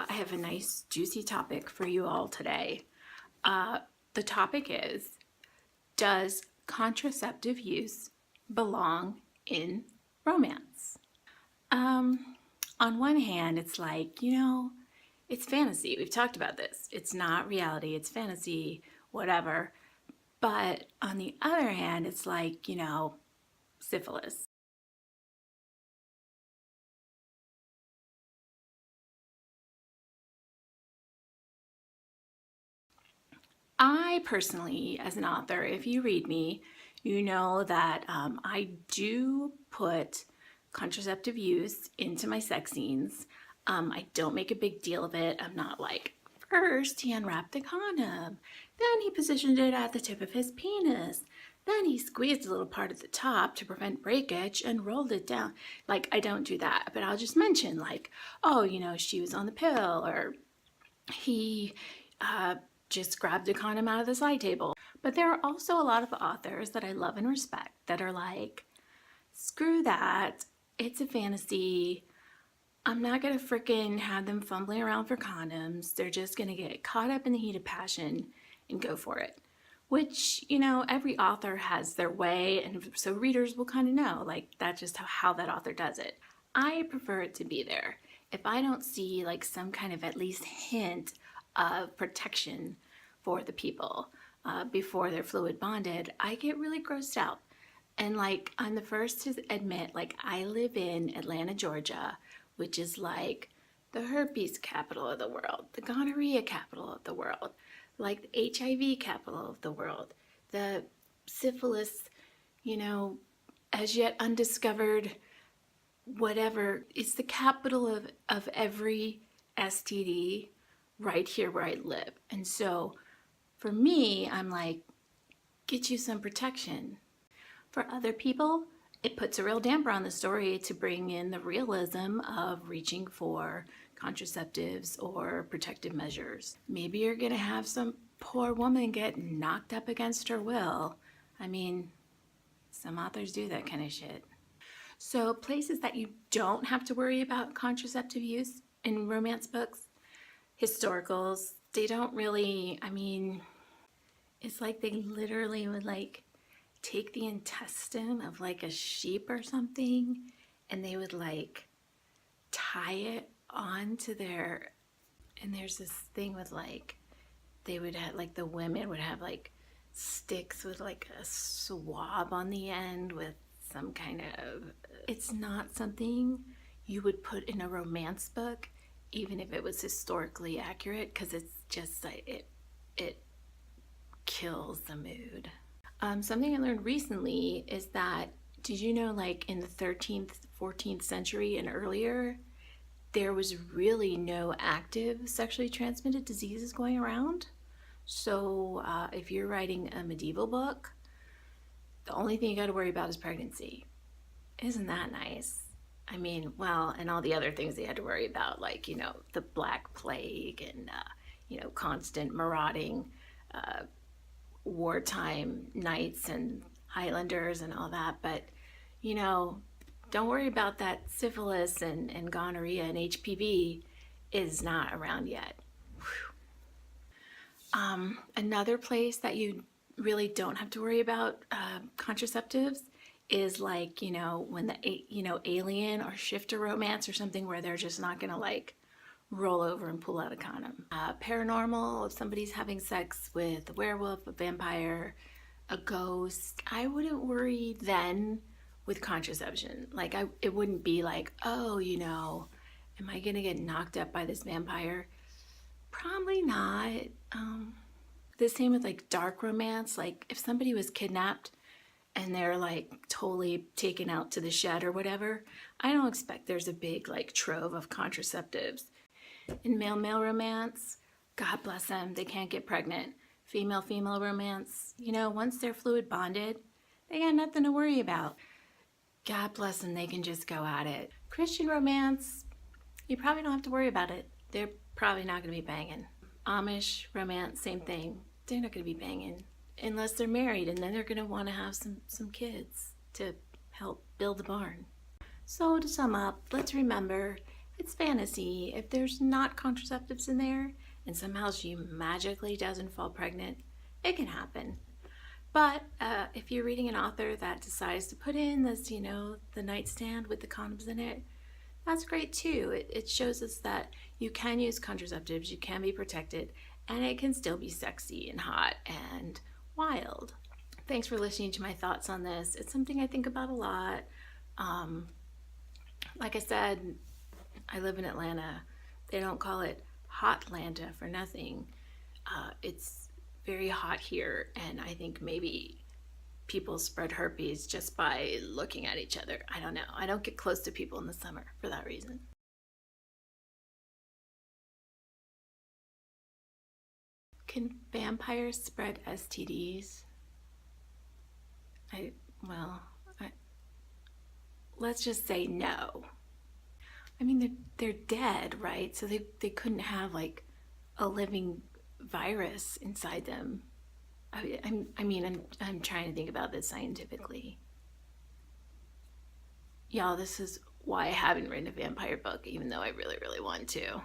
I have a nice juicy topic for you all today. The topic is, does contraceptive use belong in romance? On one hand, it's like, it's fantasy. We've talked about this. It's not reality, it's fantasy, whatever. But on the other hand, it's like, syphilis. I personally, as an author, if you read me, you know that I do put contraceptive use into my sex scenes. I don't make a big deal of it. I'm not like, first he unwrapped the condom, then he positioned it at the tip of his penis, then he squeezed a little part at the top to prevent breakage and rolled it down. Like, I don't do that, but I'll just mention like, oh, she was on the pill, or he just grabbed a condom out of the side table. But there are also a lot of authors that I love and respect that are like, screw that, it's a fantasy. I'm not gonna freaking have them fumbling around for condoms. They're just gonna get caught up in the heat of passion and go for it. Which, every author has their way, and so readers will kind of know, like, that's just how that author does it. I prefer it to be there. If I don't see like some kind of at least hint of protection for the people before they're fluid bonded, I get really grossed out. And like, I'm the first to admit, like, I live in Atlanta, Georgia, which is like the herpes capital of the world, the gonorrhea capital of the world, like the HIV capital of the world, the syphilis, as yet undiscovered, whatever. It's the capital of every STD right here where I live. And so for me, I'm like, get you some protection. For other people, it puts a real damper on the story to bring in the realism of reaching for contraceptives or protective measures. Maybe you're gonna have some poor woman get knocked up against her will. I mean, some authors do that kind of shit. So places that you don't have to worry about contraceptive use in romance books, historicals, they don't really, it's like they literally would like take the intestine of like a sheep or something, and they would like tie it onto their, and there's this thing with like, they would have like, the women would have like sticks with like a swab on the end with some kind of, it's not something you would put in a romance book, even if it was historically accurate, because it's just like, it kills the mood. Something I learned recently is that, did you know, like in the 13th, 14th century and earlier, there was really no active sexually transmitted diseases going around? So if you're writing a medieval book, the only thing you got to worry about is pregnancy. Isn't that nice? Well, and all the other things they had to worry about, like, the Black Plague and, constant marauding wartime knights and Highlanders and all that. But, don't worry about that. Syphilis and gonorrhea and HPV is not around yet. Another place that you really don't have to worry about contraceptives is like, when the, alien or shifter romance or something where they're just not gonna like roll over and pull out a condom. Paranormal, if somebody's having sex with a werewolf, a vampire, a ghost, I wouldn't worry then with contraception. Like, it wouldn't be like, oh, am I gonna get knocked up by this vampire? Probably not. The same with like dark romance. Like if somebody was kidnapped and they're like totally taken out to the shed or whatever, I don't expect there's a big like trove of contraceptives. In male-male romance, God bless them, they can't get pregnant. Female-female romance, once they're fluid bonded, they got nothing to worry about. God bless them, they can just go at it. Christian romance, you probably don't have to worry about it. They're probably not gonna be banging. Amish romance, same thing. They're not gonna be banging unless they're married, and then they're gonna wanna have some kids to help build the barn. So to sum up, let's remember, It's fantasy. If there's not contraceptives in there and somehow she magically doesn't fall pregnant, it can happen. But if you're reading an author that decides to put in this, the nightstand with the condoms in it, that's great too. It shows us that you can use contraceptives, you can be protected, and it can still be sexy and hot and wild. Thanks for listening to my thoughts on this. It's something I think about a lot. Um, like I said, I live in Atlanta. They don't call it Hotlanta for nothing. It's very hot here, and I think maybe people spread herpes just by looking at each other. I don't know. I don't get close to people in the summer for that reason. Can vampires spread STDs? I, well, I, let's just say no. I mean, they're dead, right? So they couldn't have like a living virus inside them. I'm trying to think about this scientifically. Y'all, this is why I haven't written a vampire book, even though I really, really want to.